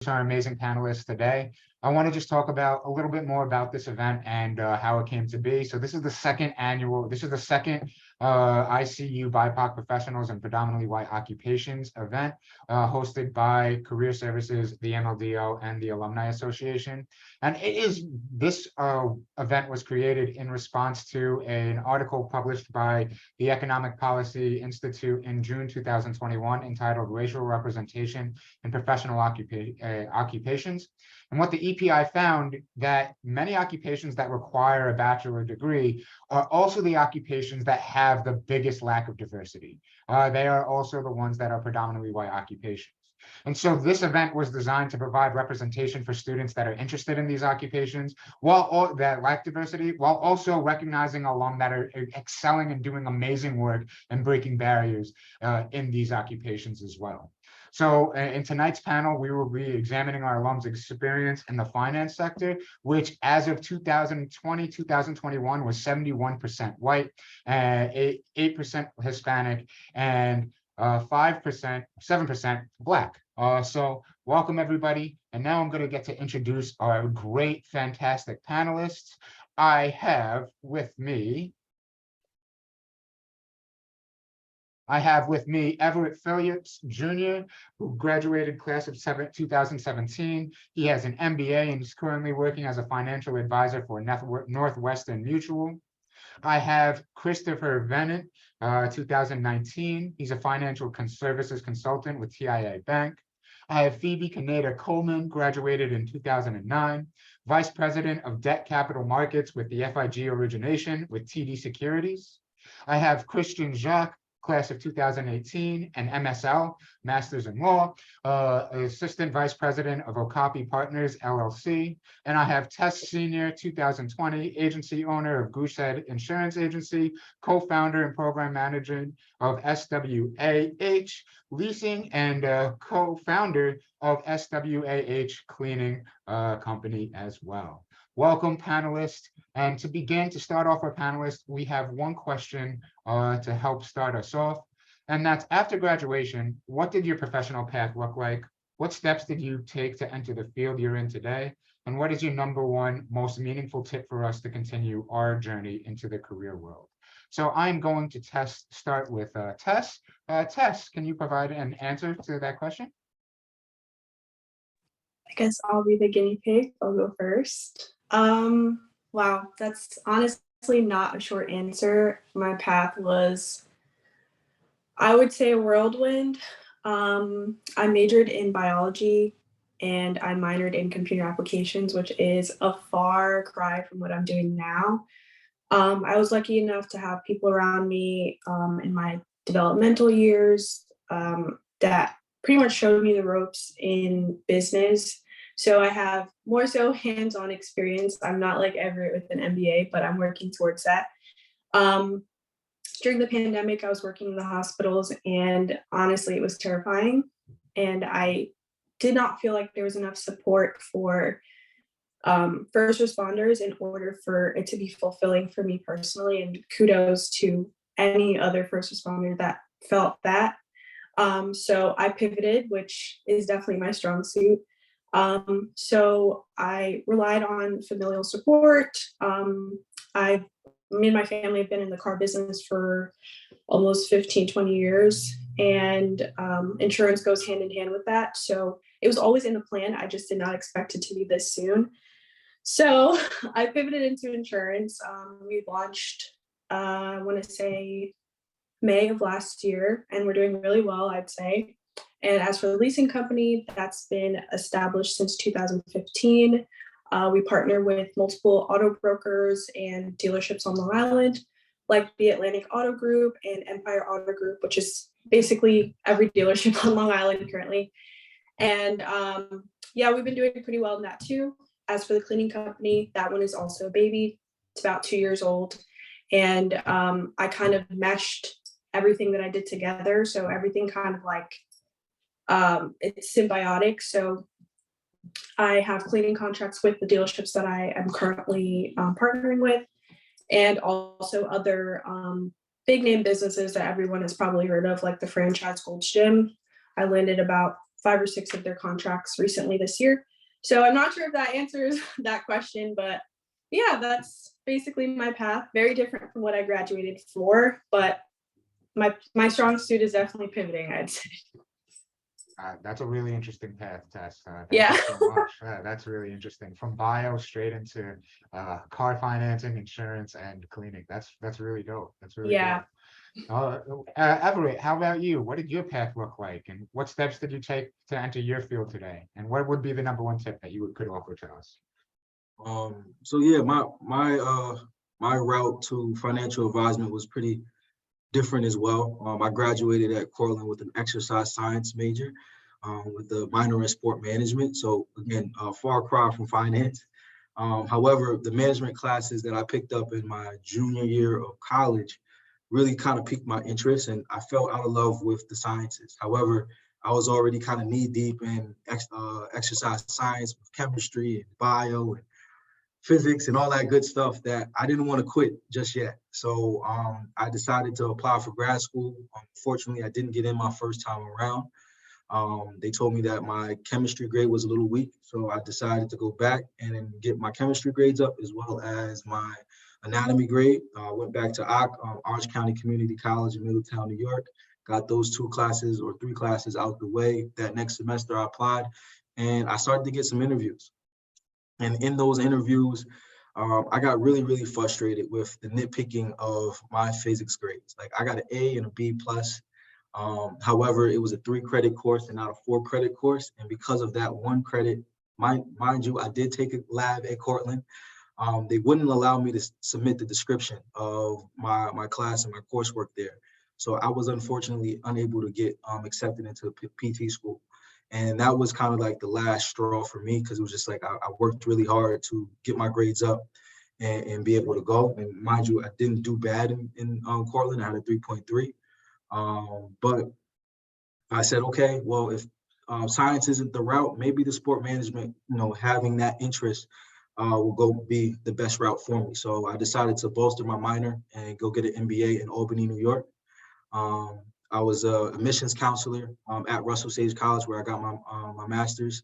our amazing panelists today. I want to just talk about a little bit more about this event and how it came to be. So this is the second ICU BIPOC Professionals and Predominantly White Occupations event hosted by Career Services, the MLDO, and the Alumni Association. And this event was created in response to an article published by the Economic Policy Institute in June 2021 entitled Racial Representation in Professional Occupations. And what the EPI found that many occupations that require a bachelor degree are also the occupations that have the biggest lack of diversity. They are also the ones that are predominantly white occupations. And so this event was designed to provide representation for students that are interested in these occupations, that lack diversity, while also recognizing alum that are excelling and doing amazing work and breaking barriers in these occupations as well. So in tonight's panel, we will be examining our alums' experience in the finance sector, which as of 2020, 2021 was 71% white, 8% Hispanic, and 7% Black. So welcome everybody. And now I'm going to get to introduce our great, fantastic panelists. I have with me Everett Phillips Jr., who graduated class of 2017. He has an MBA and is currently working as a financial advisor for Northwestern Mutual. I have Christopher Venant, 2019. He's a financial services consultant with TIA Bank. I have Phoebe Kaneda Coleman, graduated in 2009, Vice President of Debt Capital Markets with the FIG Origination with TD Securities. I have Christian Jacques, class of 2018, and MSL, Masters in Law, Assistant Vice President of Okapi Partners, LLC. And I have Tess Senior, 2020, agency owner of Goosehead Insurance Agency, co-founder and program manager of SWAH Leasing, and co-founder of SWAH Cleaning Company as well. Welcome, panelists. And to start off our panelists, we have one question to help start us off. And that's, after graduation, what did your professional path look like? What steps did you take to enter the field you're in today? And what is your number one most meaningful tip for us to continue our journey into the career world? So I'm going to start with Tess. Tess, can you provide an answer to that question? I guess I'll be the guinea pig. I'll go first. Wow, that's honestly not a short answer. My path was, I would say, a whirlwind. I majored in biology and I minored in computer applications, which is a far cry from what I'm doing now. I was lucky enough to have people around me in my developmental years that pretty much showed me the ropes in business. So I have more so hands-on experience. I'm not like Everett with an MBA, but I'm working towards that. During the pandemic, I was working in the hospitals, and honestly, it was terrifying. And I did not feel like there was enough support for first responders in order for it to be fulfilling for me personally. And kudos to any other first responder that felt that. So I pivoted, which is definitely my strong suit. So I relied on familial support. Me and my family have been in the car business for almost 15, 20 years, and insurance goes hand in hand with that. So it was always in the plan. I just did not expect it to be this soon. So I pivoted into insurance. We launched, I want to say, May of last year, and we're doing really well, I'd say. And as for the leasing company, that's been established since 2015. We partner with multiple auto brokers and dealerships on Long Island, like the Atlantic Auto Group and Empire Auto Group, which is basically every dealership on Long Island currently. And yeah, we've been doing pretty well in that too. As for the cleaning company, that one is also a baby. It's about 2 years old. And I kind of meshed everything that I did together. So everything kind of like, it's symbiotic. So I have cleaning contracts with the dealerships that I am currently partnering with, and also other big name businesses that everyone has probably heard of, like the franchise Gold's Gym. I landed about 5 or 6 of their contracts recently this year. So I'm not sure if that answers that question, but yeah, that's basically my path. Very different from what I graduated for, but my strong suit is definitely pivoting, I'd say. That's a really interesting path, Tess. Thank Yeah. you so much. That's really interesting. From bio straight into car financing, insurance, and cleaning. That's really dope. That's really Yeah. dope. Everett, how about you? What did your path look like, and what steps did you take to enter your field today? And what would be the #1 tip that you could offer to us? So yeah, my route to financial advisement was pretty different as well. I graduated at Cortland with an exercise science major, with a minor in sport management. So again, far cry from finance. However, the management classes that I picked up in my junior year of college really kind of piqued my interest, and I fell out of love with the sciences. However, I was already kind of knee deep in exercise science, chemistry, and bio, and physics and all that good stuff that I didn't want to quit just yet. So I decided to apply for grad school. Unfortunately, I didn't get in my first time around. They told me that my chemistry grade was a little weak, so I decided to go back and then get my chemistry grades up as well as my anatomy grade. I went back to Orange County Community College in Middletown, New York, got those 2 classes or 3 classes out the way. That next semester I applied and I started to get some interviews. And in those interviews, I got really, really frustrated with the nitpicking of my physics grades. Like I got an A and a B plus. However, it was a 3-credit course and not a 4-credit course. And because of that 1 credit, mind you, I did take a lab at Cortland. They wouldn't allow me to submit the description of my class and my coursework there. So I was unfortunately unable to get accepted into PT school. And that was kind of like the last straw for me, because it was just like I worked really hard to get my grades up and be able to go. And mind you, I didn't do bad in Cortland. I had a 3.3. But I said, okay, well, if science isn't the route, maybe the sport management, having that interest will go be the best route for me. So I decided to bolster my minor and go get an MBA in Albany, New York. I was a admissions counselor at Russell Sage College, where I got my master's.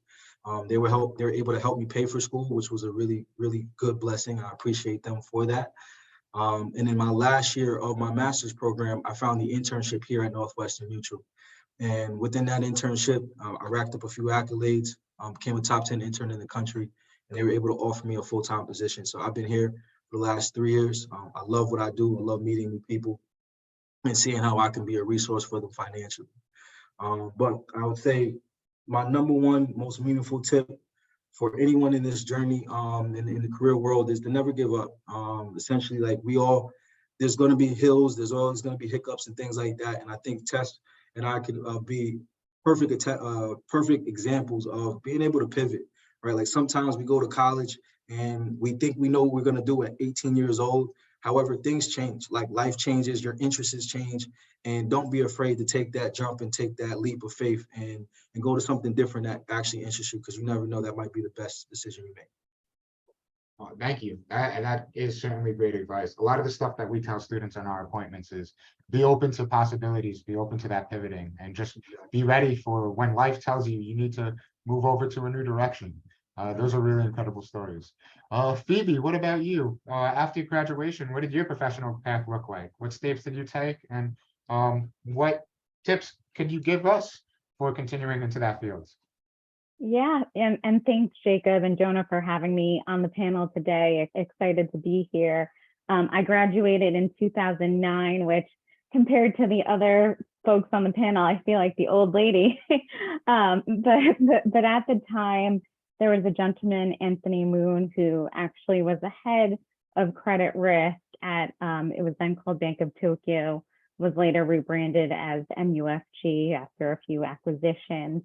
They were able to help me pay for school, which was a really, really good blessing. I appreciate them for that. And in my last year of my master's program, I found the internship here at Northwestern Mutual. And within that internship, I racked up a few accolades, became a top 10 intern in the country, and they were able to offer me a full-time position. So I've been here for the last 3 years. I love what I do. I love meeting new people and seeing how I can be a resource for them financially. But I would say my #1 most meaningful tip for anyone in this journey in the career world is to never give up. Essentially, like there's going to be hills, there's always going to be hiccups and things like that. And I think Tess and I could be perfect examples of being able to pivot, right? Like sometimes we go to college and we think we know what we're going to do at 18 years old. However, things change, like life changes, your interests change, and don't be afraid to take that jump and take that leap of faith and go to something different that actually interests you, because you never know, that might be the best decision you make. Thank you. That is certainly great advice. A lot of the stuff that we tell students on our appointments is be open to possibilities, be open to that pivoting, and just be ready for when life tells you you need to move over to a new direction. Those are really incredible stories. Phoebe, what about you? After graduation, what did your professional path look like? What steps did you take? And what tips could you give us for continuing into that field? Yeah, and thanks, Jacob and Jonah, for having me on the panel today. Excited to be here. I graduated in 2009, which compared to the other folks on the panel, I feel like the old lady. But at the time, there was a gentleman, Anthony Moon, who actually was the head of credit risk at, it was then called Bank of Tokyo, was later rebranded as MUFG after a few acquisitions.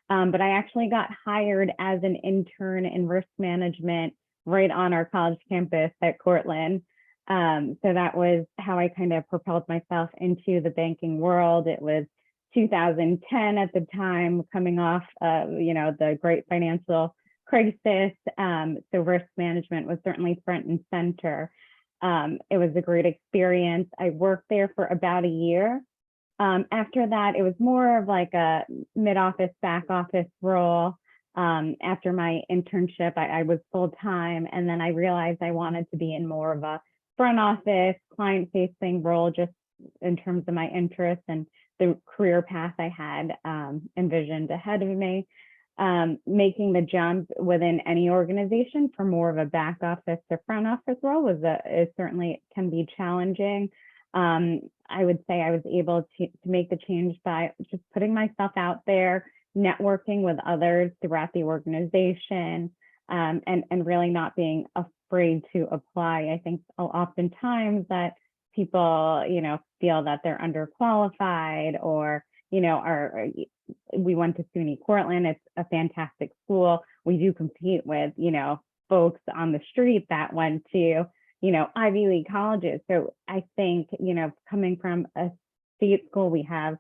But I actually got hired as an intern in risk management right on our college campus at Cortland. So that was how I kind of propelled myself into the banking world. It was 2010 at the time, coming off the great financial crisis. So risk management was certainly front and center. It was a great experience. I worked there for about a year. After that, it was more of like a mid-office, back office role. After my internship, I was full-time, and then I realized I wanted to be in more of a front office, client-facing role, just in terms of my interests and the career path I had envisioned ahead of me. Making the jump within any organization from more of a back office to front office role is certainly can be challenging. I would say I was able to make the change by just putting myself out there, networking with others throughout the organization, and really not being afraid to apply. I think oftentimes that people, feel that they're underqualified, or, we went to SUNY Cortland. It's a fantastic school. We do compete with, folks on the street that went to, Ivy League colleges. So I think, coming from a state school, we have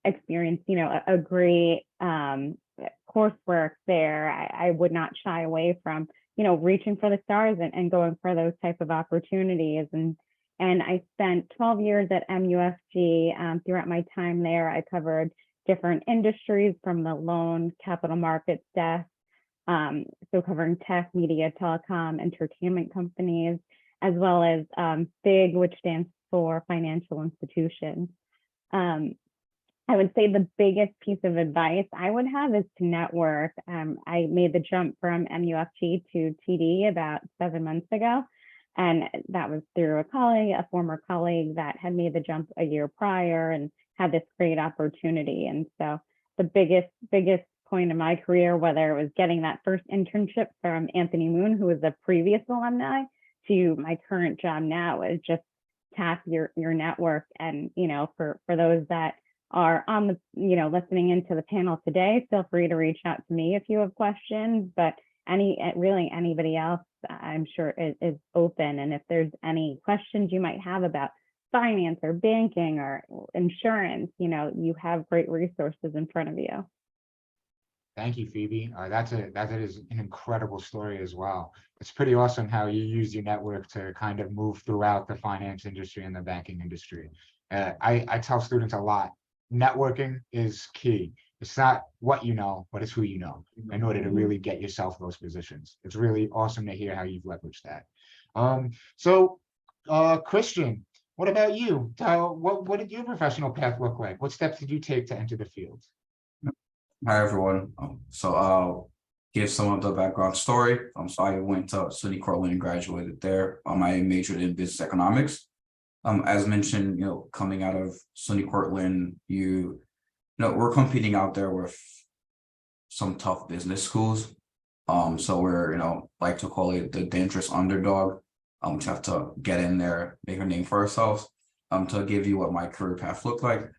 experienced, a great coursework there. I would not shy away from, reaching for the stars and going for those type of opportunities. And I spent 12 years at MUFG. Throughout my time there, I covered different industries from the loan capital markets desk, so covering tech, media, telecom, entertainment companies, as well as FIG, which stands for financial institutions. I would say the biggest piece of advice I would have is to network. I made the jump from MUFG to TD about 7 months ago. And that was through a former colleague that had made the jump a year prior and had this great opportunity. And so the biggest point in my career, whether it was getting that first internship from Anthony Moon, who was a previous alumni, to my current job now, is just tap your network. And, for those that are on the, listening into the panel today, feel free to reach out to me if you have questions, but anybody else, I'm sure is open. And if there's any questions you might have about finance or banking or insurance, you have great resources in front of you. Thank you, Phoebe. That is an incredible story as well. It's pretty awesome how you use your network to kind of move throughout the finance industry and the banking industry. I tell students a lot, networking is key. It's not what you know, but it's who you know in order to really get yourself those positions. It's really awesome to hear how you've leveraged that. Christian, what about you? What did your professional path look like? What steps did you take to enter the field? Hi everyone. So I'll give some of the background story. So I went to SUNY Cortland and graduated there. I majored in business economics. As mentioned, coming out of SUNY Cortland, we're competing out there with some tough business schools. So we're, like to call it the dangerous underdog. We have to get in there, make a name for ourselves. To give you what my career path looked like.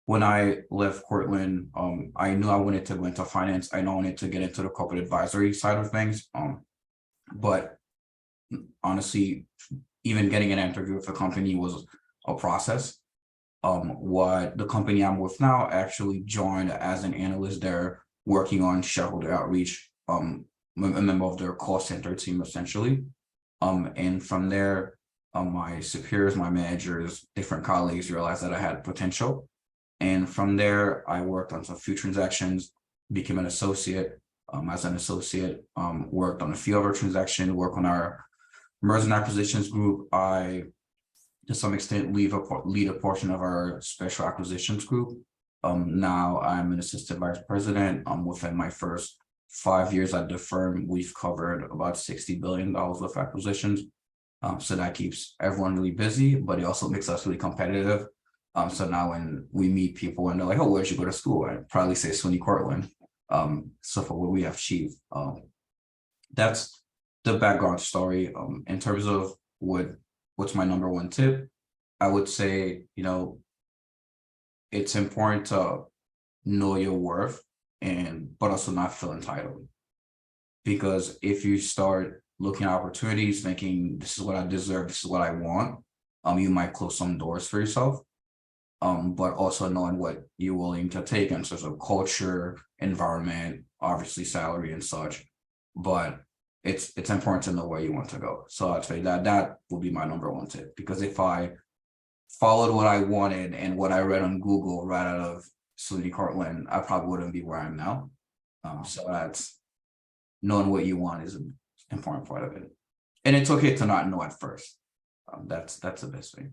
When I left Cortland, I knew I wanted to go into finance. I know I wanted to get into the corporate advisory side of things. But honestly, even getting an interview with a company was a process. What the company I'm with now actually joined as an analyst there, working on shareholder outreach, a member of their call center team essentially. And from there, my superiors, my managers, different colleagues realized that I had potential. And from there, I worked on some few transactions, became an associate. As an associate, worked on a few other transactions, worked on our mergers and acquisitions group. I, to some extent, lead a portion of our special acquisitions group. Now I'm an assistant vice president. Within my first 5 years at the firm, we've covered about $60 billion of acquisitions. So that keeps everyone really busy, but it also makes us really competitive. So now when we meet people and they're like, oh, where'd you go to school? I'd probably say SUNY Cortland. So for what we have achieved, that's the background story. In terms of what's my number one tip, I would say, it's important to know your worth but also not feel entitled. Because if you start looking at opportunities, thinking this is what I deserve, this is what I want, you might close some doors for yourself. But also knowing what you're willing to take in terms of culture, environment, obviously salary and such. But it's important to know where you want to go. So I'd say that would be my number one tip. Because if I followed what I wanted and what I read on Google right out of SUNY Cortland, I probably wouldn't be where I am now. So that's knowing what you want is an important part of it. And it's okay to not know at first. That's the best thing.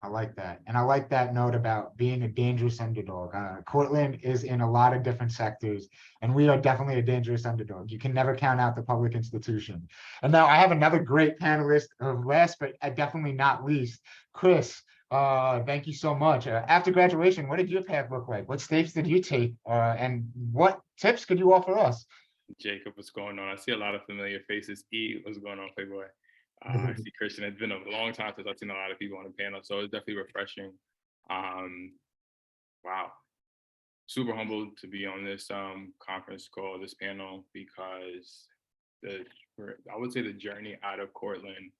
I like that. And I like that note about being a dangerous underdog. Cortland is in a lot of different sectors, and we are definitely a dangerous underdog. You can never count out the public institution. And now I have another great panelist of last, but definitely not least, Chris. Thank you so much. After graduation, what did your path look like? What steps did you take? And what tips could you offer us? Jacob, what's going on? I see a lot of familiar faces. What's going on, Playboy? I see Christian. It's been a long time since I've seen a lot of people on the panel, so it's definitely refreshing. Wow, super humbled to be on this conference call, this panel, because I would say the journey out of Cortland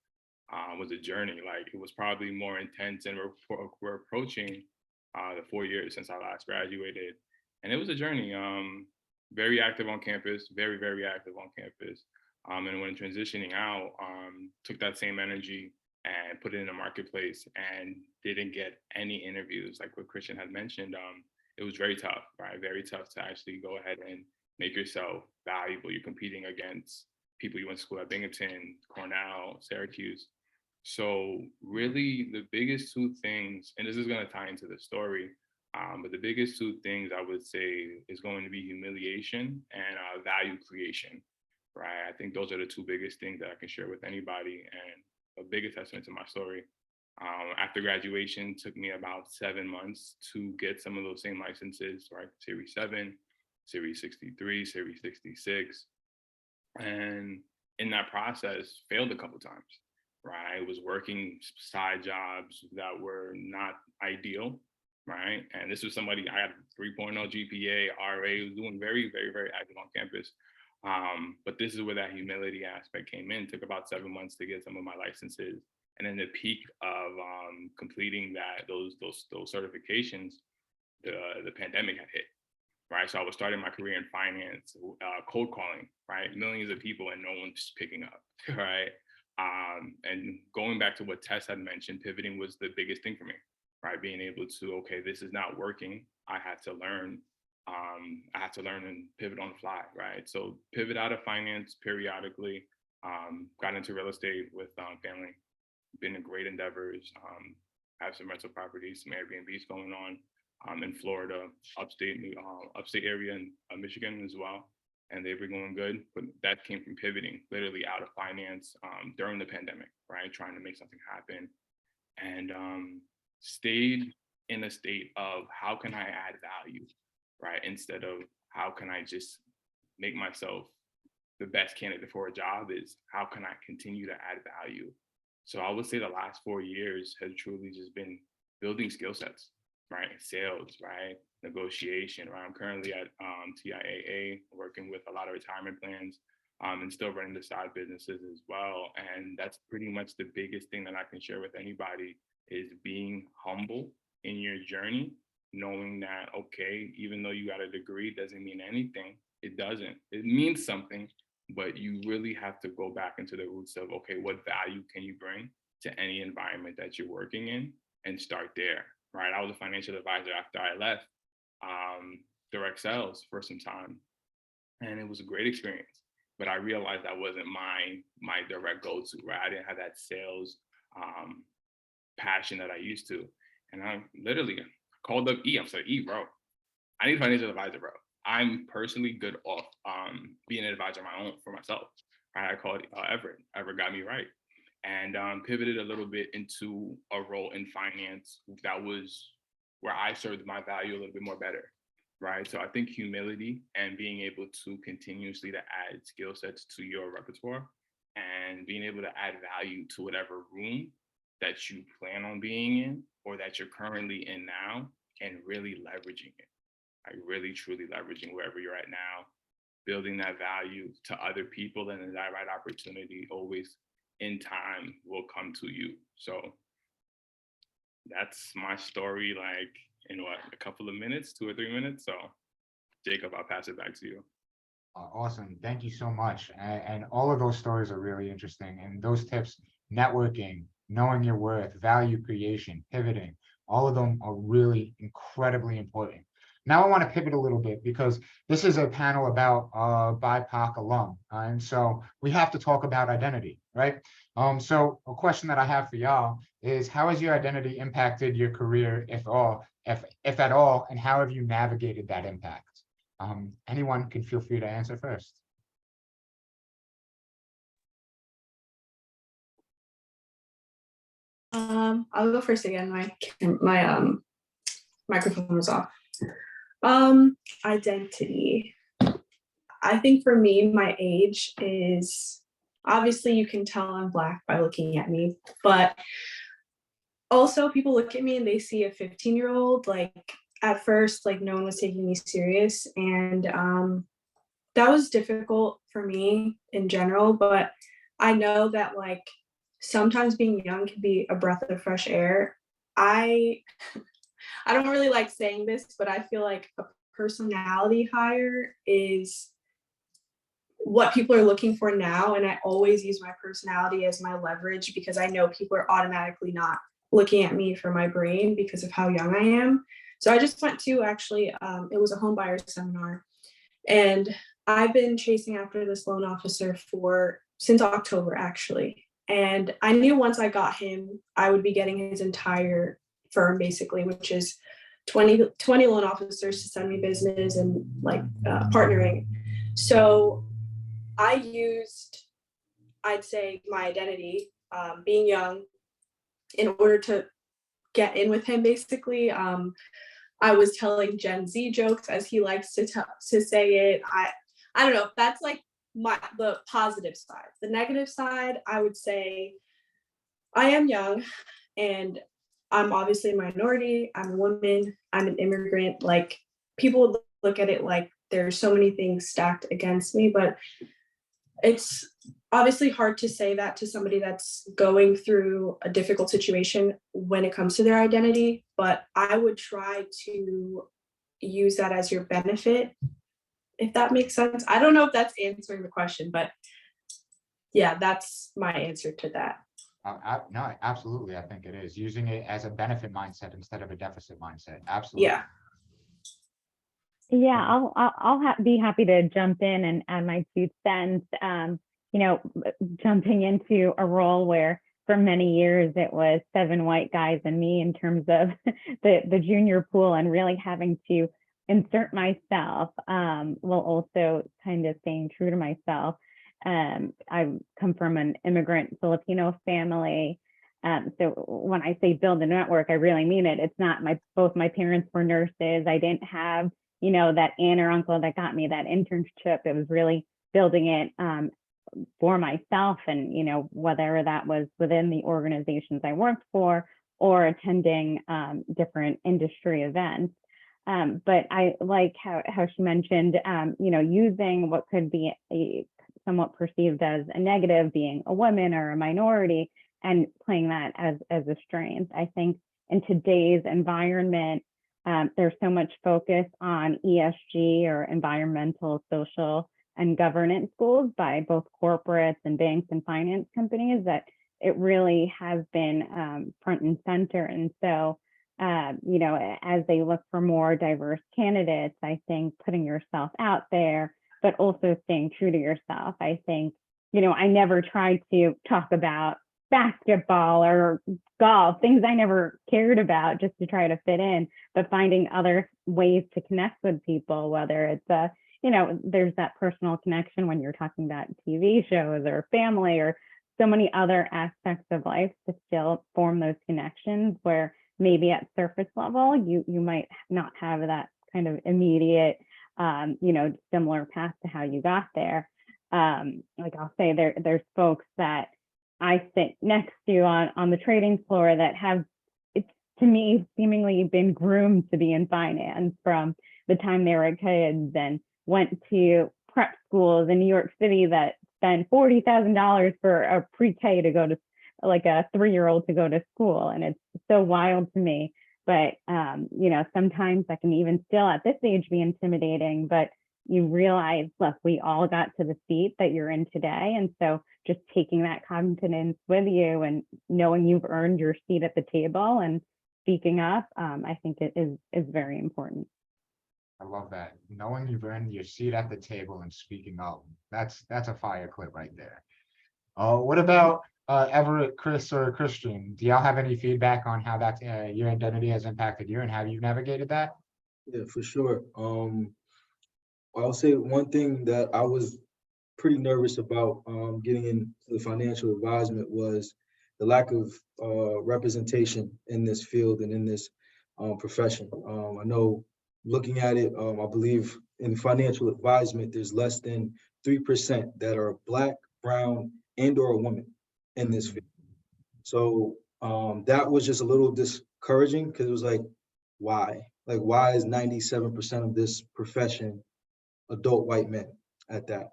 was a journey. Like, it was probably more intense, and we're approaching the 4 years since I last graduated, and it was a journey. Very active on campus, very, very active on campus. And when transitioning out, took that same energy and put it in the marketplace and didn't get any interviews. Like what Christian had mentioned, it was very tough, right? Very tough to actually go ahead and make yourself valuable. You're competing against people you went to school at: Binghamton, Cornell, Syracuse. So really the biggest two things, and this is going to tie into the story, but the biggest two things I would say is going to be humiliation and value creation. Right. I think those are the two biggest things that I can share with anybody, and a big testament to my story. After graduation, took me about 7 months to get some of those same licenses, right? Series 7, Series 63, Series 66. And in that process, failed a couple times, right? I was working side jobs that were not ideal, right? And this was somebody, I had 3.0 GPA, RA, was doing very, very, very active on campus. But this is where that humility aspect came in. Took about 7 months to get some of my licenses, and then the peak of completing those certifications, the pandemic had hit, right? So I was starting my career in finance, cold calling, right? Millions of people and no one's picking up, right? And going back to what Tess had mentioned, pivoting was the biggest thing for me, right? Being able to, okay, this is not working. I had to learn. And pivot on the fly, right? So pivot out of finance periodically, got into real estate with family, been in great endeavors, have some rental properties, some Airbnbs going on in Florida, upstate area in Michigan as well. And they've been going good, but that came from pivoting literally out of finance during the pandemic, right? Trying to make something happen, and stayed in a state of how can I add value, right? Instead of how can I just make myself the best candidate for a job, is how can I continue to add value? So I would say the last 4 years has truly just been building skill sets, right? Sales, right? Negotiation, right? I'm currently at TIAA, working with a lot of retirement plans, and still running the side businesses as well. And that's pretty much the biggest thing that I can share with anybody, is being humble in your journey, knowing that, okay, even though you got a degree, doesn't mean anything. It doesn't. It means something, but you really have to go back into the roots of, okay, what value can you bring to any environment that you're working in, and start there, right? I was a financial advisor after I left direct sales for some time, and it was a great experience. But I realized that wasn't my direct go-to, right? I didn't have that sales passion that I used to, and I literally called up E. I'm like, E, bro, I need a financial advisor, bro. I'm personally good off being an advisor on my own for myself. Right? I called Everett. Everett got me right, and pivoted a little bit into a role in finance that was where I served my value a little bit more better, right? So I think humility and being able to continuously to add skill sets to your repertoire, and being able to add value to whatever room that you plan on being in, or that you're currently in now, and really leveraging it. Like really truly leveraging wherever you're at now, building that value to other people, and then that right opportunity always in time will come to you. So that's my story, like in what, a couple of minutes, 2 or 3 minutes. So Jacob, I'll pass it back to you. Awesome. Thank you so much. And all of those stories are really interesting. And those tips, networking, knowing your worth, value creation, pivoting, all of them are really incredibly important. Now I want to pivot a little bit because this is a panel about BIPOC alum. And so we have to talk about identity, right? So a question that I have for y'all is, how has your identity impacted your career, if at all, and how have you navigated that impact? Anyone can feel free to answer first. I'll go first again. My microphone was off. Identity. I think for me, my age is, obviously you can tell I'm Black by looking at me, but also people look at me and they see a 15-year-old. Like at first, like no one was taking me serious, and that was difficult for me in general, but I know that like sometimes being young can be a breath of fresh air. I don't really like saying this, but I feel like a personality hire is what people are looking for now. And I always use my personality as my leverage because I know people are automatically not looking at me for my brain because of how young I am. So I just went to actually, it was a home buyer seminar, and I've been chasing after this loan officer since October actually. And I knew once I got him, I would be getting his entire firm basically, which is 20 loan officers to send me business and like partnering. So I used, I'd say, my identity, being young, in order to get in with him basically. I was telling Gen Z jokes, as he likes to say it. I don't know, that's like the positive side. The negative side, I would say, I am young and I'm obviously a minority, I'm a woman, I'm an immigrant. Like people would look at it like there's so many things stacked against me, but it's obviously hard to say that to somebody that's going through a difficult situation when it comes to their identity. But I would try to use that as your benefit, if that makes sense. I don't know if that's answering the question, but yeah, that's my answer to that. No, absolutely. I think it is using it as a benefit mindset instead of a deficit mindset. Absolutely. Yeah. Yeah, I'll be happy to jump in and add my 2 cents. You know, jumping into a role where for many years it was 7 white guys and me in terms of the junior pool, and really having to insert myself, while also kind of staying true to myself. I come from an immigrant Filipino family. So when I say build a network, I really mean it. It's not both my parents were nurses. I didn't have, you know, that aunt or uncle that got me that internship. It was really building it for myself, and, you know, whether that was within the organizations I worked for or attending different industry events. But I like how she mentioned, you know, using what could be somewhat perceived as a negative, being a woman or a minority, and playing that as a strength. I think in today's environment, there's so much focus on ESG, or environmental, social, and governance goals by both corporates and banks and finance companies, that it really has been front and center. And so, you know, as they look for more diverse candidates, I think putting yourself out there, but also staying true to yourself. I think, you know, I never tried to talk about basketball or golf, things I never cared about, just to try to fit in, but finding other ways to connect with people, whether it's you know, there's that personal connection when you're talking about TV shows or family or so many other aspects of life, to still form those connections where maybe at surface level, you might not have that kind of immediate, you know, similar path to how you got there. Like I'll say there's folks that I sit next to on the trading floor that have, it's to me, seemingly been groomed to be in finance from the time they were kids, and went to prep schools in New York City that spent $40,000 for a pre-K to go to, like a 3-year-old to go to school. And it's so wild to me. But, you know, sometimes that can even still at this age be intimidating. But you realize, look, we all got to the seat that you're in today. And so just taking that confidence with you and knowing you've earned your seat at the table and speaking up, I think it is very important. I love that. Knowing you've earned your seat at the table and speaking up. That's a fire clip right there. What about Everett, Chris, or Christian? Do y'all have any feedback on how that your identity has impacted you and how you've navigated that? Yeah, for sure. I'll say one thing that I was pretty nervous about getting into the financial advisement was the lack of representation in this field and in this profession. I know looking at it, I believe in financial advisement, there's less than 3% that are Black, brown, and or a woman in this field. So that was just a little discouraging because it was like, why? Like, why is 97% of this profession adult white men at that?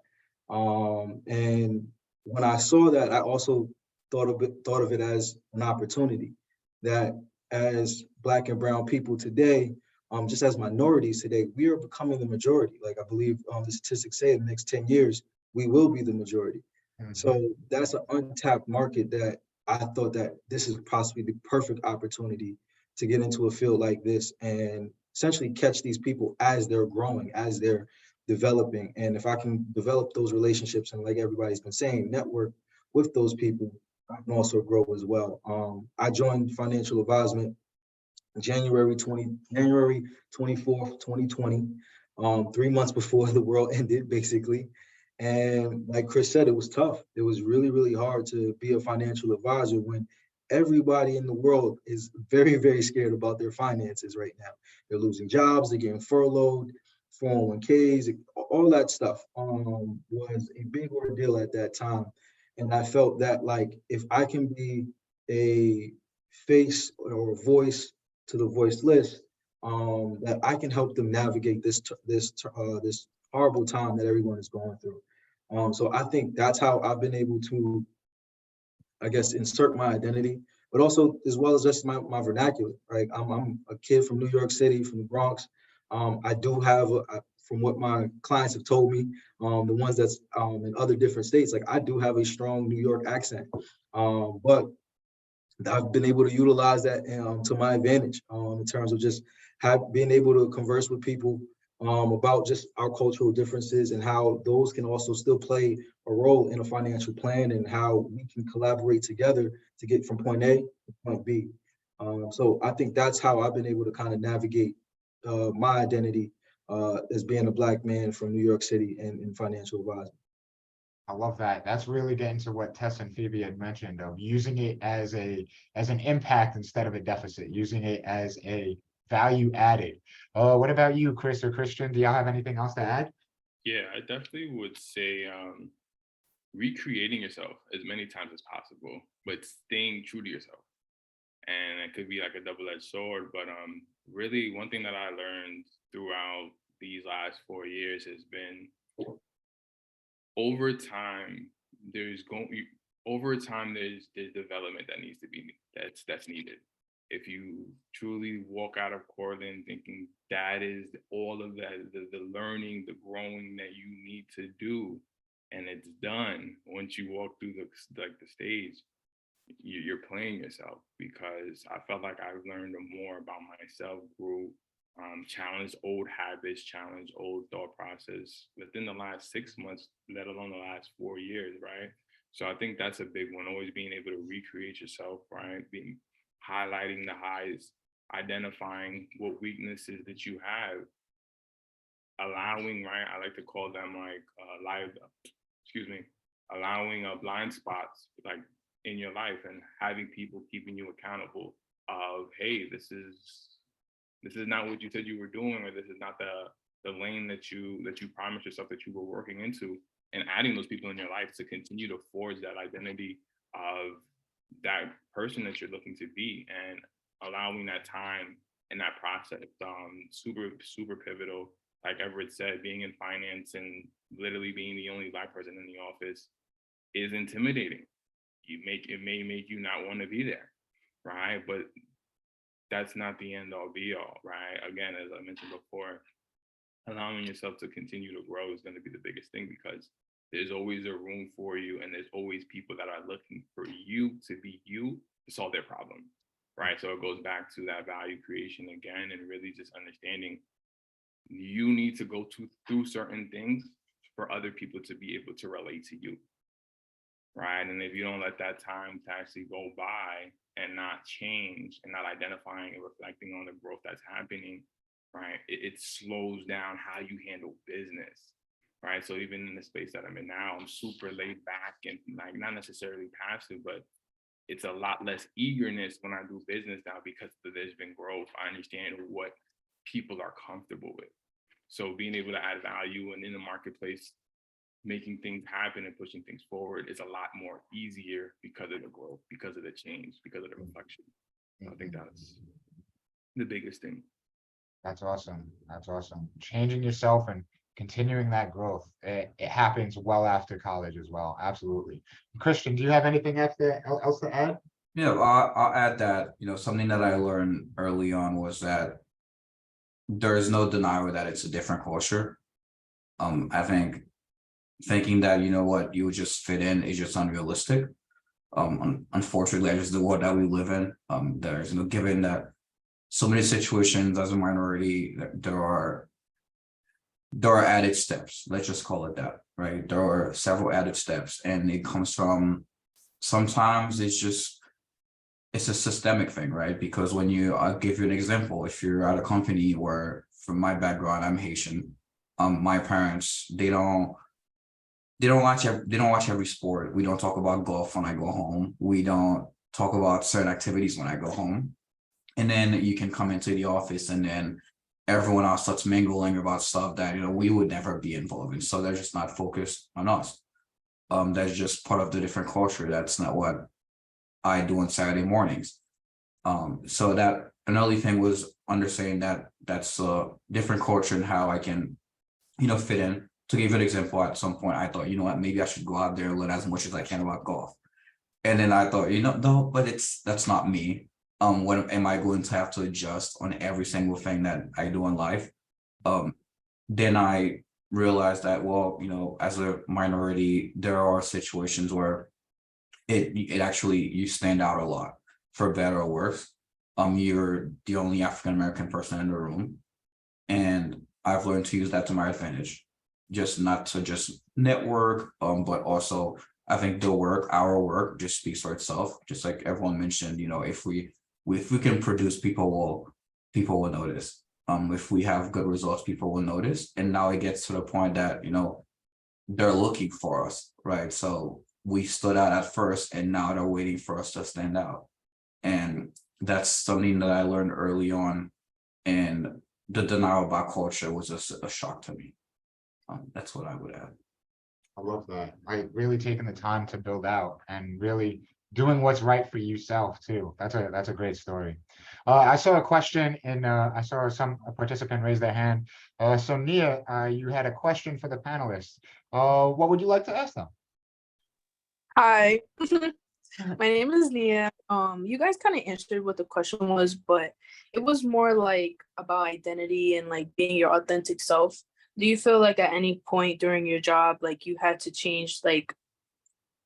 And when I saw that, I also thought of it as an opportunity that as Black and brown people today, just as minorities today, we are becoming the majority. Like I believe the statistics say in the next 10 years, we will be the majority. So that's an untapped market that I thought that this is possibly the perfect opportunity to get into a field like this and essentially catch these people as they're growing, as they're developing. And if I can develop those relationships and, like everybody's been saying, network with those people, I can also grow as well. I joined financial advisement January 24th, 2020, 3 months before the world ended, basically. And like Chris said, it was tough. It was really, really hard to be a financial advisor when everybody in the world is very, very scared about their finances right now. They're losing jobs, they're getting furloughed, 401ks, all that stuff was a big ordeal at that time. And I felt that, like, if I can be a face or a voice to the voiceless, that I can help them navigate this horrible time that everyone is going through. So I think that's how I've been able to, I guess, insert my identity, but also as well as just my vernacular, right? I'm a kid from New York City, from the Bronx. I do have, from what my clients have told me, the ones that's in other different states, like I do have a strong New York accent, but I've been able to utilize that to my advantage in terms of just being able to converse with people about just our cultural differences and how those can also still play a role in a financial plan and how we can collaborate together to get from point A to point B. So I think that's how I've been able to kind of navigate my identity as being a Black man from New York City and in financial advising. I love that. That's really getting to what Tess and Phoebe had mentioned of using it as an impact instead of a deficit, using it as a value added. What about you, Chris or Christian? Do y'all have anything else to add? Yeah, I definitely would say recreating yourself as many times as possible, but staying true to yourself. And it could be like a double-edged sword, but really one thing that I learned throughout these last 4 years has been over time there's development that needs to be that's needed. If you truly walk out of Cortland thinking that is all of that, the learning, the growing that you need to do, and it's done once you walk through the stage, you're playing yourself, because I felt like I've learned more about myself, grew, challenged old habits, challenged old thought process within the last 6 months, let alone the last 4 years, right? So I think that's a big one, always being able to recreate yourself, right? Highlighting the highs, identifying what weaknesses that you have, allowing, right? I like to call them like allowing blind spots like in your life, and having people keeping you accountable of, hey, this is not what you said you were doing, or this is not the lane that you promised yourself that you were working into, and adding those people in your life to continue to forge that identity of that person that you're looking to be, and allowing that time in that process. Super pivotal. Like Everett said, being in finance and literally being the only Black person in the office is intimidating. It may make you not want to be there, right? But that's not the end all be all, right? Again, as I mentioned before, allowing yourself to continue to grow is going to be the biggest thing, because there's always a room for you, and there's always people that are looking for you to be you to solve their problem, right? So it goes back to that value creation again, and really just understanding you need to go through certain things for other people to be able to relate to you, right? And if you don't let that time to actually go by and not change and not identifying and reflecting on the growth that's happening, right, it slows down how you handle business, right? So even in the space that I'm in now, I'm super laid back and like not necessarily passive, but it's a lot less eagerness when I do business now because there's been growth. I understand what people are comfortable with. So being able to add value and in the marketplace, making things happen and pushing things forward is a lot more easier because of the growth, because of the change, because of the reflection. I think that's the biggest thing. That's awesome. That's awesome. Changing yourself and continuing that growth. It happens well after college as well. Absolutely. Christian, do you have anything else to add? Yeah, I'll add that, something that I learned early on was that there is no denial that it's a different culture. I think thinking that, you would just fit in is just unrealistic. Unfortunately, that's just the world that we live in. There's, given that so many situations as a minority, there are added steps. Let's just call it that, right? There are several added steps, and it comes from, sometimes it's a systemic thing, right? Because when I'll give you an example. If you're at a company where, from my background, I'm Haitian, my parents, they don't watch every sport. We don't talk about golf when I go home. We don't talk about certain activities when I go home. And then you can come into the office and then everyone else starts mingling about stuff that, we would never be involved in. So they're just not focused on us. That's just part of the different culture. That's not what I do on Saturday mornings. So that another thing was understanding that that's a different culture and how I can, fit in. To give you an example, at some point I thought, maybe I should go out there and learn as much as I can about golf. And then I thought, no, but that's not me. When am I going to have to adjust on every single thing that I do in life? Then I realized that, well, as a minority, there are situations where it actually, you stand out a lot, for better or worse. You're the only African American person in the room, and I've learned to use that to my advantage. Just not to just network, but also I think our work just speaks for itself. Just like everyone mentioned, if we can produce, people will notice. If we have good results, people will notice. And now it gets to the point that, they're looking for us, right? So we stood out at first, and now they're waiting for us to stand out. And that's something that I learned early on. And the denial about culture was just a shock to me. That's what I would add. I love that. Really taking the time to build out and really doing what's right for yourself too. That's a great story. I saw a question I saw a participant raise their hand. So Nia, you had a question for the panelists. What would you like to ask them? Hi, my name is Nia. You guys kind of answered what the question was, but it was more like about identity and like being your authentic self. Do you feel like at any point during your job, like you had to change like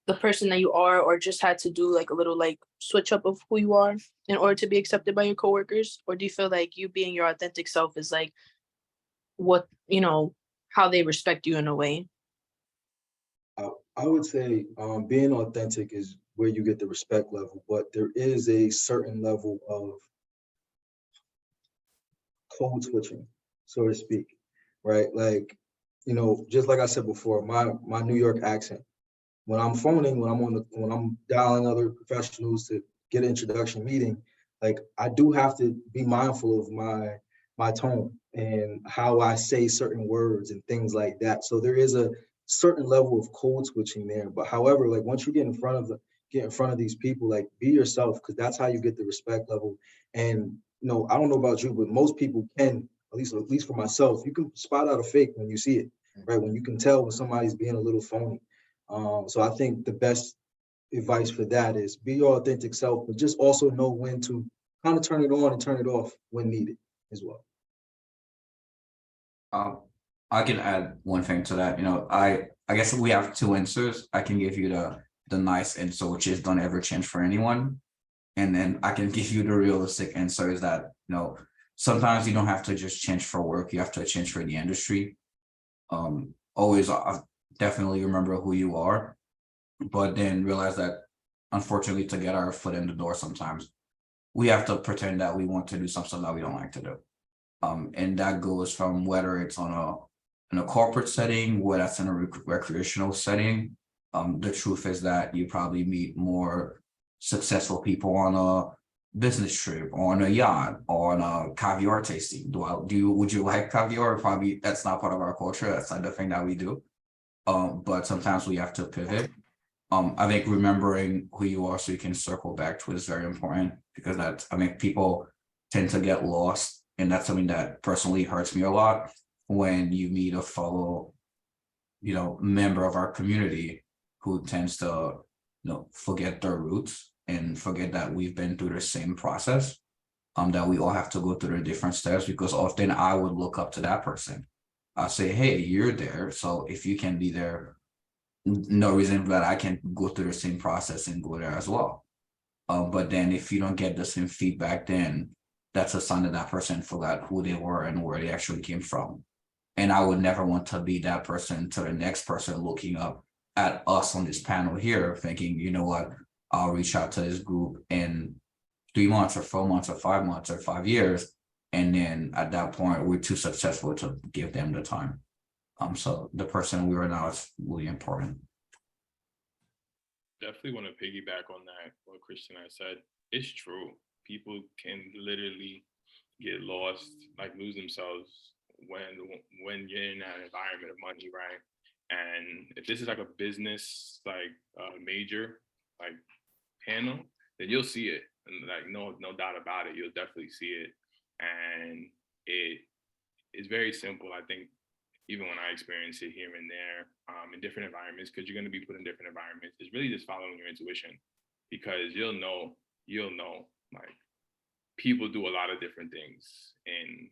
the person that you are, or just had to do like a little like switch up of who you are in order to be accepted by your coworkers? Or do you feel like you being your authentic self is like what, how they respect you in a way? I would say being authentic is where you get the respect level, but there is a certain level of code switching, so to speak, right? Like, just like I said before, my New York accent, when I'm phoning, when I'm dialing other professionals to get an introduction meeting, like I do have to be mindful of my tone and how I say certain words and things like that. So there is a certain level of code switching there. But however, like once you get in front of these people, like be yourself, because that's how you get the respect level. And I don't know about you, but most people can, at least for myself, you can spot out a fake when you see it, right? When you can tell when somebody's being a little phony. So I think the best advice for that is be your authentic self, but just also know when to kind of turn it on and turn it off when needed as well. I can add one thing to that. I guess we have two answers. I can give you the nice answer, which is don't ever change for anyone. And then I can give you the realistic answer is that, sometimes you don't have to just change for work, you have to change for the industry. Always definitely remember who you are, but then realize that unfortunately to get our foot in the door, sometimes we have to pretend that we want to do something that we don't like to do. And that goes from whether it's in a corporate setting, whether that's in a recreational setting. The truth is that you probably meet more successful people on a business trip, on a yacht, on a caviar tasting. Would you like caviar? Probably that's not part of our culture. That's not the thing that we do. But sometimes we have to pivot. I think remembering who you are so you can circle back to it is very important, because people tend to get lost. And that's something that personally hurts me a lot when you meet a fellow, member of our community who tends to, forget their roots and forget that we've been through the same process, that we all have to go through the different steps, because often I would look up to that person. I'll say, hey, you're there. So if you can be there, no reason that I can go through the same process and go there as well. But then if you don't get the same feedback, then that's a sign that that person forgot who they were and where they actually came from. And I would never want to be that person to the next person looking up at us on this panel here, thinking, you know what, I'll reach out to this group in 3 months or 4 months or 5 months or 5 years. And then at that point, we're too successful to give them the time. So the person we are now is really important. Definitely want to piggyback on that, what Christian has said. It's true. People can literally get lost, like lose themselves when you're in that environment of money, right? And if this is like a business, like major, like panel, then you'll see it. And like no doubt about it, you'll definitely see it. And it's very simple. I think even when I experience it here and there, in different environments, because you're going to be put in different environments, it's really just following your intuition, because you'll know, like people do a lot of different things, and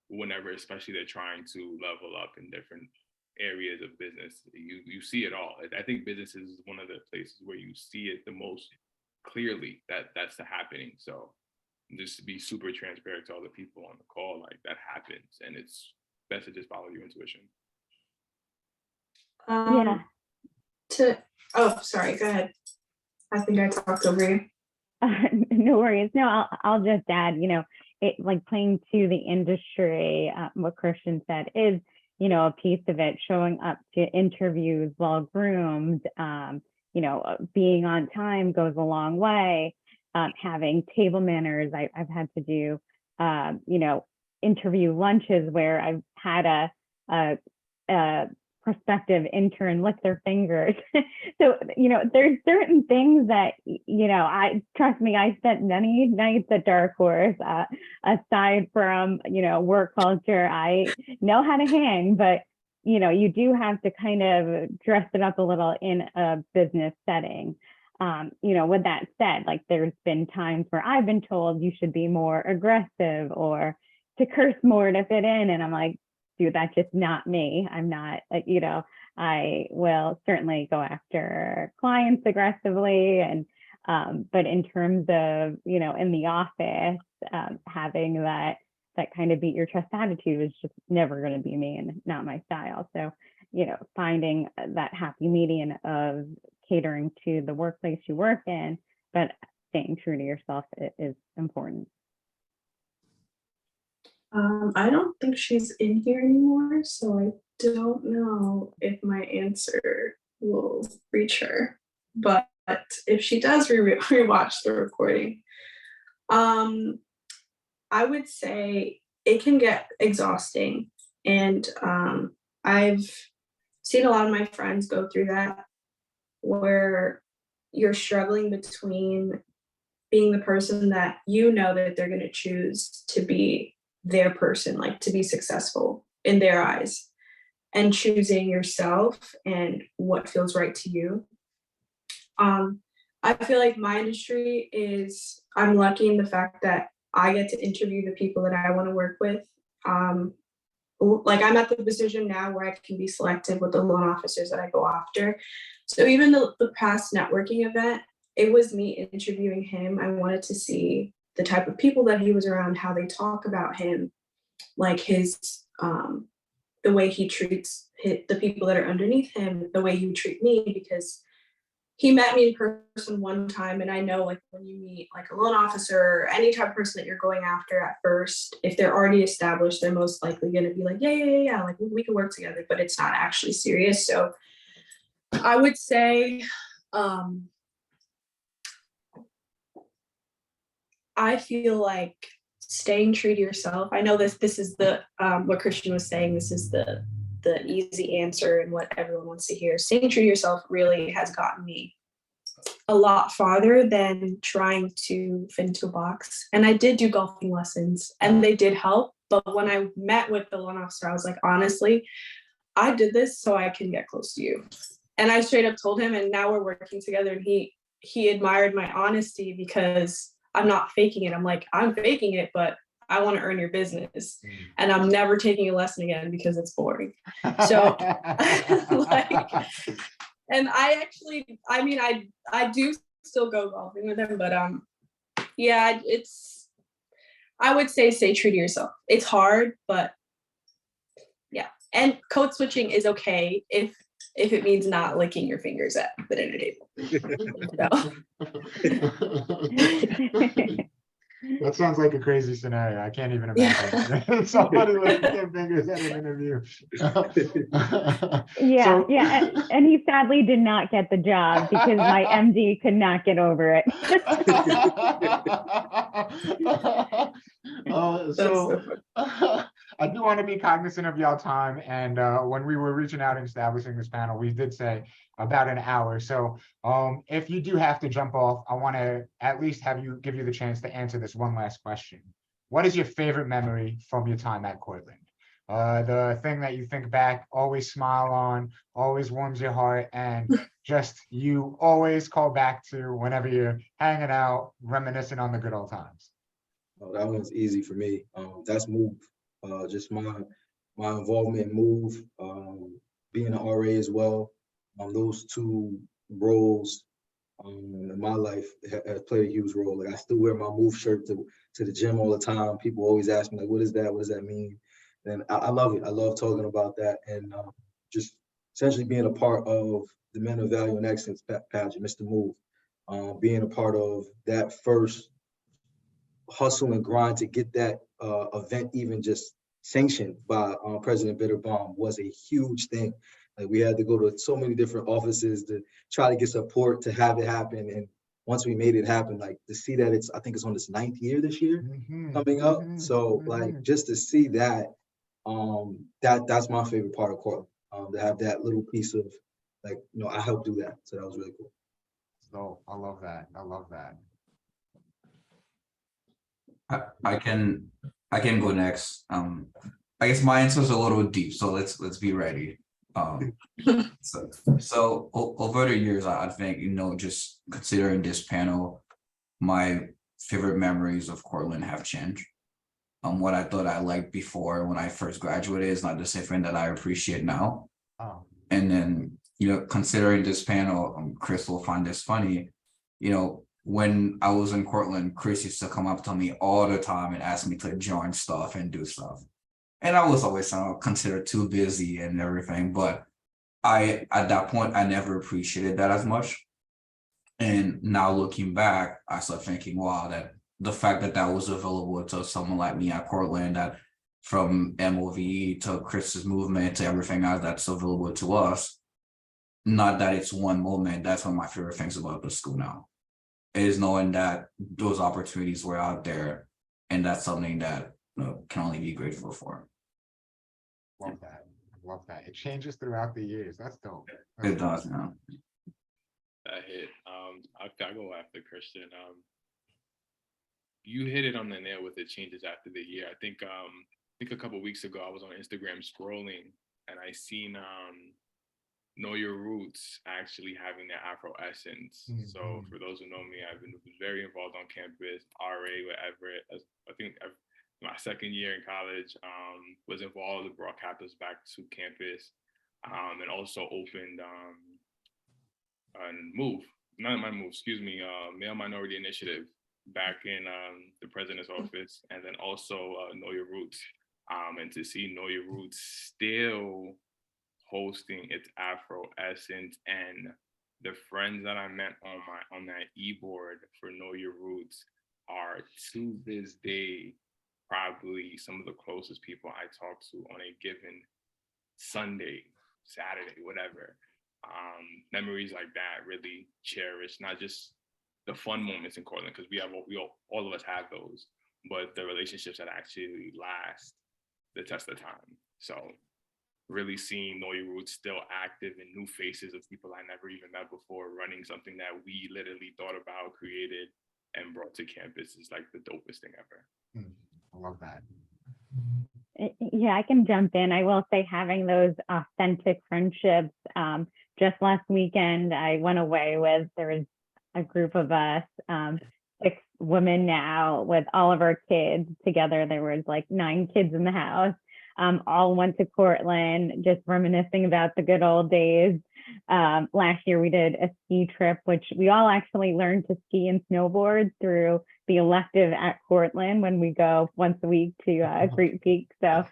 whenever, especially they're trying to level up in different areas of business, you see it all. I think business is one of the places where you see it the most clearly that's happening. So just to be super transparent to all the people on the call, like that happens, and it's best to just follow your intuition. Sorry, go ahead. I think I talked over you. No worries. No, I'll just add, it like playing to the industry, what Christian said is, a piece of it, showing up to interviews well groomed, being on time goes a long way. Having table manners. I've had to do, interview lunches where I've had a prospective intern lick their fingers. So, there's certain things that, trust me, I spent many nights at Dark Horse, aside from, work culture, I know how to hang, but, you do have to kind of dress it up a little in a business setting. With that said, like there's been times where I've been told you should be more aggressive or to curse more to fit in. And I'm like, dude, that's just not me. I'm not, I will certainly go after clients aggressively. And, but in terms of, in the office, having that kind of beat your chest attitude is just never going to be me and not my style. So, finding that happy median of catering to the workplace you work in, but staying true to yourself is important. I don't think she's in here anymore, so I don't know if my answer will reach her. But if she does rewatch the recording, I would say it can get exhausting. And I've seen a lot of my friends go through that, where you're struggling between being the person that that they're going to choose to be their person, like to be successful in their eyes, and choosing yourself and what feels right to you. I feel like my industry I'm lucky in the fact that I get to interview the people that I want to work with. like I'm at the position now where I can be selective with the loan officers that I go after. So even the past networking event, it was me interviewing him. I wanted to see the type of people that he was around, how they talk about him, like his the way he treats the people that are underneath him, the way he would treat me, because he met me in person one time, and I know like when you meet like a loan officer or any type of person that you're going after at first, if they're already established, they're most likely going to be like, yeah, like we can work together, but it's not actually serious. So I would say, I feel like staying true to yourself. I know this is the what Christian was saying. This is the easy answer and what everyone wants to hear. Staying true to yourself really has gotten me a lot farther than trying to fit into a box. And I did do golfing lessons and they did help. But when I met with the loan officer, I was like, honestly, I did this so I can get close to you. And I straight up told him, and now we're working together, and he admired my honesty because I'm not faking it. I'm like, I'm faking it, but I want to earn your business. And I'm never taking a lesson again because it's boring. So like, and I do still go golfing with him, but yeah, I would say stay true to yourself. It's hard, but yeah. And code switching is okay if it means not licking your fingers at the dinner table. That sounds like a crazy scenario. I can't even imagine. Somebody licking their fingers at an interview. Yeah. And he sadly did not get the job because my MD could not get over it. I do want to be cognizant of y'all time. And when we were reaching out and establishing this panel, we did say about an hour. So if you do have to jump off, I want to at least give you the chance to answer this one last question. What is your favorite memory from your time at Cortland? The thing that you think back, always smile on, always warms your heart, and just you always call back to whenever you're hanging out, reminiscing on the good old times. Oh, that one's easy for me. That's Move. Just my involvement in Move, being an RA as well. Those two roles in my life has played a huge role. Like I still wear my Move shirt to the gym all the time. People always ask me like, "What is that? What does that mean?" And I love it. I love talking about that, and just essentially being a part of the Men of Value and Excellence pageant, Mr. Move, being a part of that first hustle and grind to get that event even just sanctioned by President Bitterbaum was a huge thing. Like we had to go to so many different offices to try to get support to have it happen. And once we made it happen, like to see that I think it's on its 9th year this year coming up. So like just to see that, that's my favorite part of Cortland, to have that little piece of like, I helped do that. So that was really cool. So I love that. I love that. I can go next. I guess my answer is a little deep, so let's be ready. So over the years, I think, just considering this panel, my favorite memories of Cortland have changed. What I thought I liked before when I first graduated is not the same thing that I appreciate now. Oh. And then, considering this panel, Chris will find this funny, when I was in Cortland, Chris used to come up to me all the time and ask me to join stuff and do stuff. And I was always considered too busy and everything, but at that point, I never appreciated that as much. And now looking back, I start thinking, wow, that the fact that was available to someone like me at Cortland, that from MOVE to Chris's movement to everything else that's available to us, not that it's one moment, that's one of my favorite things about the school now, is knowing that those opportunities were out there, and that's something that can only be grateful for. Love that. Love that. It changes throughout the years. That's dope. It does, yeah. That hit. I'll go after Christian. You hit it on the nail with the changes after the year. I think a couple of weeks ago I was on Instagram scrolling and I seen Know Your Roots actually having their Afro essence. So for those who know me, I've been very involved on campus, RA with Everett. I think my second year in college, was involved with brought capitals back to campus, and also opened Male Minority Initiative back in the president's office, and then also Know Your Roots. And to see Know Your Roots still hosting its Afro essence, and the friends that I met on that e-board for Know Your Roots are to this day probably some of the closest people I talk to on a given Sunday, Saturday, whatever. Memories like that really cherish not just the fun moments in Cortland, because all of us have those, but the relationships that actually last the test of time. So really seeing Know Your Roots still active and new faces of people I never even met before running something that we literally thought about, created, and brought to campus is like the dopest thing ever. I love that. Yeah, I can jump in. I will say having those authentic friendships. Just last weekend, I went away there was a group of us, 6 women now with all of our kids together. There was like 9 kids in the house. All went to Cortland, just reminiscing about the good old days. Last year we did a ski trip, which we all actually learned to ski and snowboard through the elective at Cortland when we go once a week to Great Peak. So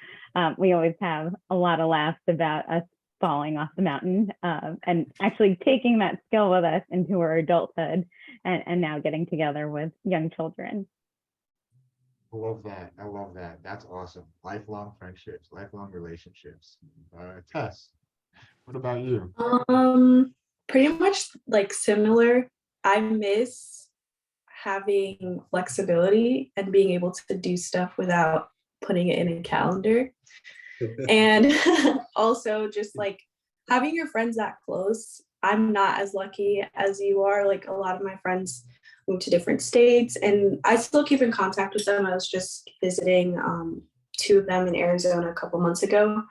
we always have a lot of laughs about us falling off the mountain, and actually taking that skill with us into our adulthood, and now getting together with young children. I love that. I love that. That's awesome. Lifelong friendships, lifelong relationships. Tess, what about you? Pretty much like similar. I miss having flexibility and being able to do stuff without putting it in a calendar. And also just like having your friends that close. I'm not as lucky as you are. Like a lot of my friends moved to different states, and I still keep in contact with them. I was just visiting 2 of them in Arizona a couple months ago.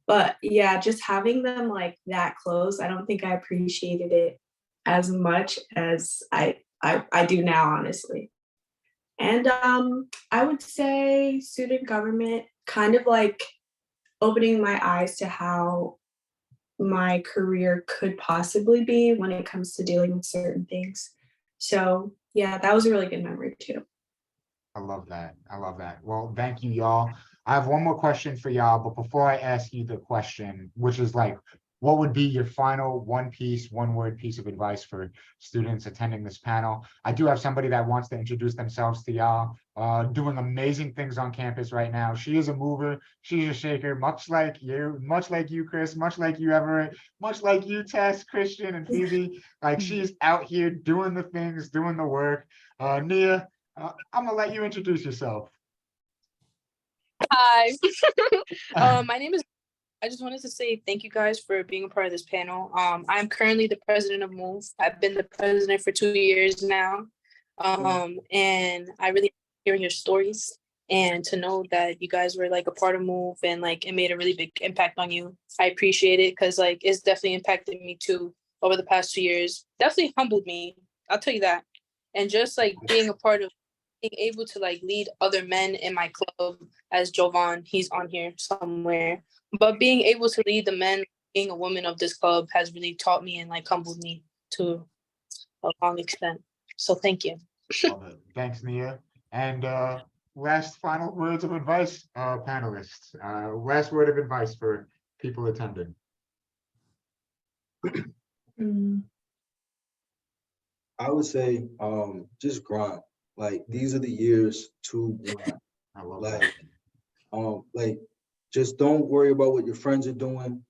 But yeah, just having them like that close, I don't think I appreciated it as much as I do now, honestly. And I would say student government kind of like opening my eyes to how my career could possibly be when it comes to dealing with certain things. So yeah, that was a really good memory too. I love that. I love that. Well, thank you, y'all. I have one more question for y'all, but before I ask you the question, which is like, what would be your final one-word piece of advice for students attending this panel? I do have somebody that wants to introduce themselves to y'all, doing amazing things on campus right now. She is a mover, she's a shaker, much like you, Chris, much like you, Everett, much like you, Tess, Christian, and Phoebe. Like, she's out here doing the things, doing the work. Nia, I'm gonna let you introduce yourself. Hi. My name is. I just wanted to say thank you guys for being a part of this panel. I'm currently the president of Move. I've been the president for 2 years now. And I really hearing your stories, and to know that you guys were like a part of Move and like it made a really big impact on you. I appreciate it, because like it's definitely impacted me too over the past 2 years. Definitely humbled me. I'll tell you that. And just like being a part of being able to like lead other men in my club, as Jovan, he's on here somewhere. But being able to lead the men, being a woman of this club has really taught me and like humbled me to a long extent. So thank you. Thanks, Nia. And last final words of advice, panelists. Last word of advice for people attending. I would say just grind. Like, these are the years to grind. I love Like just don't worry about what your friends are doing.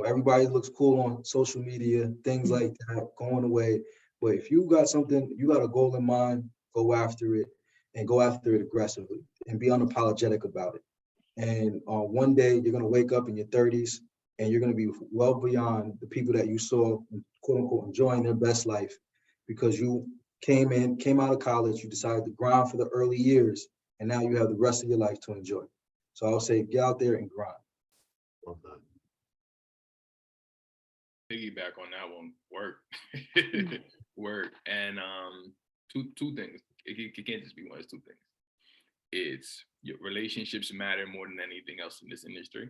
Everybody looks cool on social media, things like that, going away. But if you got something, you got a goal in mind, go after it, and go after it aggressively and be unapologetic about it. And one day you're gonna wake up in your 30s and you're gonna be well beyond the people that you saw, quote unquote, enjoying their best life, because you came out of college, you decided to grind for the early years, and now you have the rest of your life to enjoy. So I'll say, get out there and grind. Piggyback on that one, work. Work. And two things. It can't just be one, it's 2 things. it's your relationships matter more than anything else in this industry,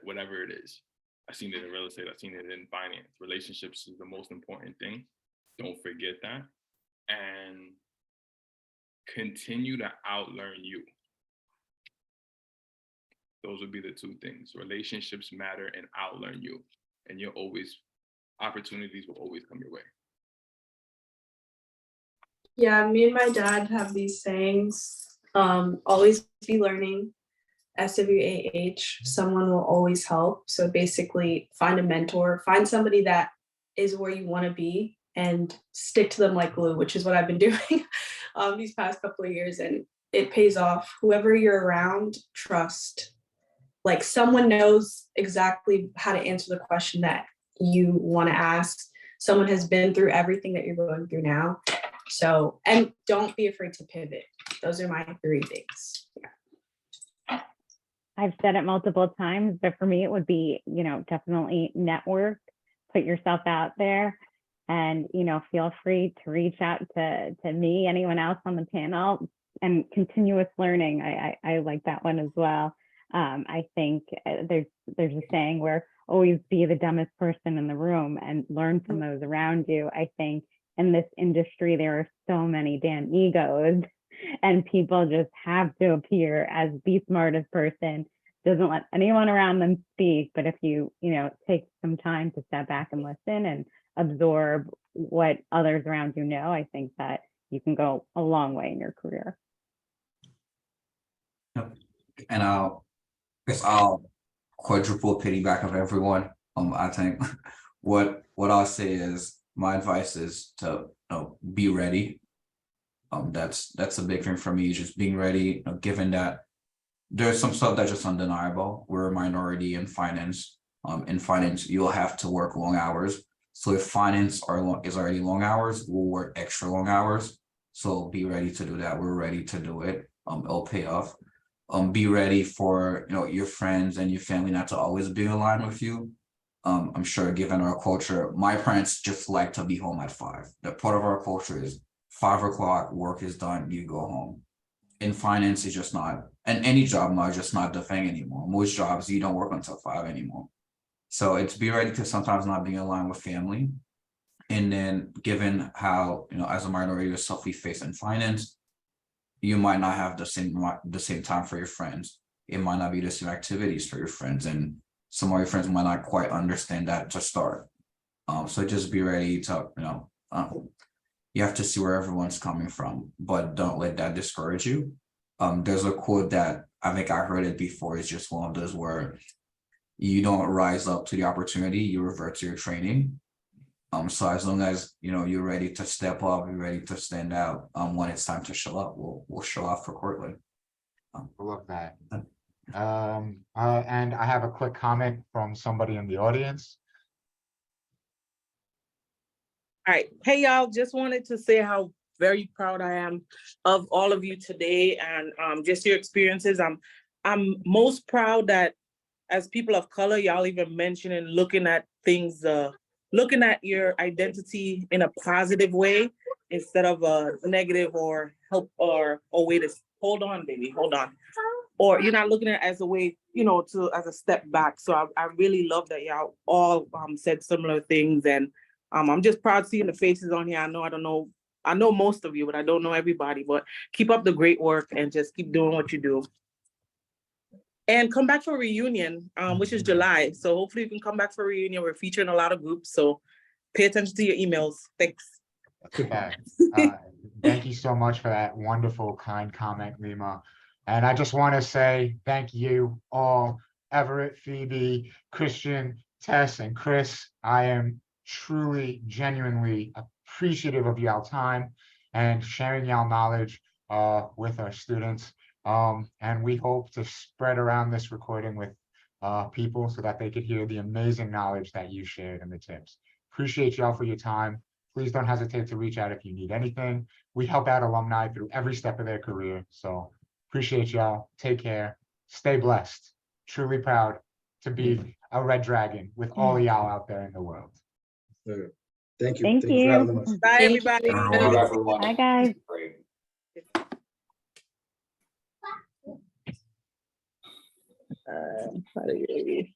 whatever it is. I've seen it in real estate, I've seen it in finance. Relationships is the most important thing. Don't forget that. And continue to outlearn you. Those would be the two things. Relationships matter and outlearn you. And you'll always, opportunities will always come your way. Yeah, me and my dad have these sayings. Always be learning. SWAH, someone will always help. So basically find a mentor, find somebody that is where you want to be and stick to them like glue, which is what I've been doing these past couple of years, and it pays off. Whoever you're around, trust. Like someone knows exactly how to answer the question that you want to ask. Someone has been through everything that you're going through now. So, and don't be afraid to pivot. Those are my 3 things. Yeah. I've said it multiple times, but for me, it would be, definitely network, put yourself out there, and, feel free to reach out to me, anyone else on the panel, and continuous learning. I like that one as well. I think there's a saying where always be the dumbest person in the room and learn from those around you. I think in this industry, there are so many damn egos, and people just have to appear as the smartest person, doesn't let anyone around them speak. But if you, take some time to step back and listen and absorb what others around you know, I think that you can go a long way in your career. And I'll quadruple piggyback of everyone. I think what I'll say is my advice is to be ready. That's a big thing for me, just being ready, given that there's some stuff that's just undeniable. We're a minority in finance. In finance, you'll have to work long hours. So if finance is already long hours, we'll work extra long hours. So be ready to do that. We're ready to do it. It'll pay off. Be ready for your friends and your family not to always be aligned with you. I'm sure, given our culture, my parents just like to be home at 5. That part of our culture is 5 o'clock, work is done, you go home. In finance, it's just not, and any job now is just not the thing anymore. Most jobs, you don't work until 5 anymore. So it's be ready to sometimes not being aligned with family. And then given how, as a minority yourself, we face in finance, you might not have the same time for your friends. It might not be the same activities for your friends. And some of your friends might not quite understand that to start. So just be ready to, you have to see where everyone's coming from, but don't let that discourage you. There's a quote that I think I heard it before. It's just one of those where you don't rise up to the opportunity, you revert to your training. So as long as you're ready to step up, you're ready to stand out. When it's time to show up, we'll show up for Cortland. I love that. And I have a quick comment from somebody in the audience. All right. Hey, y'all, just wanted to say how very proud I am of all of you today, and just your experiences. I'm most proud that as people of color, y'all even mentioning looking at things, looking at your identity in a positive way instead of a negative or help or way to hold on, baby, hold on. Or you're not looking at it as a way, as a step back. So I really love that y'all all said similar things, and I'm just proud seeing the faces on here. I know most of you, but I don't know everybody. But keep up the great work and just keep doing what you do. And come back for a reunion, which is July. So hopefully you can come back for a reunion. We're featuring a lot of groups, so pay attention to your emails. Thanks. Okay. Thank you so much for that wonderful, kind comment, Lima. And I just want to say thank you all, Everett, Phoebe, Christian, Tess, and Chris. I am truly, genuinely appreciative of y'all time and sharing y'all knowledge with our students. And we hope to spread around this recording with people so that they could hear the amazing knowledge that you shared and the tips. Appreciate y'all for your time. Please don't hesitate to reach out if you need anything. We help out alumni through every step of their career. So appreciate y'all. Take care. Stay blessed. Truly proud to be a Red Dragon with all of y'all out there in the world. Thank you. Thank for you. having us. Bye, Thank everybody. Everyone. Bye, guys. Great. How do you read?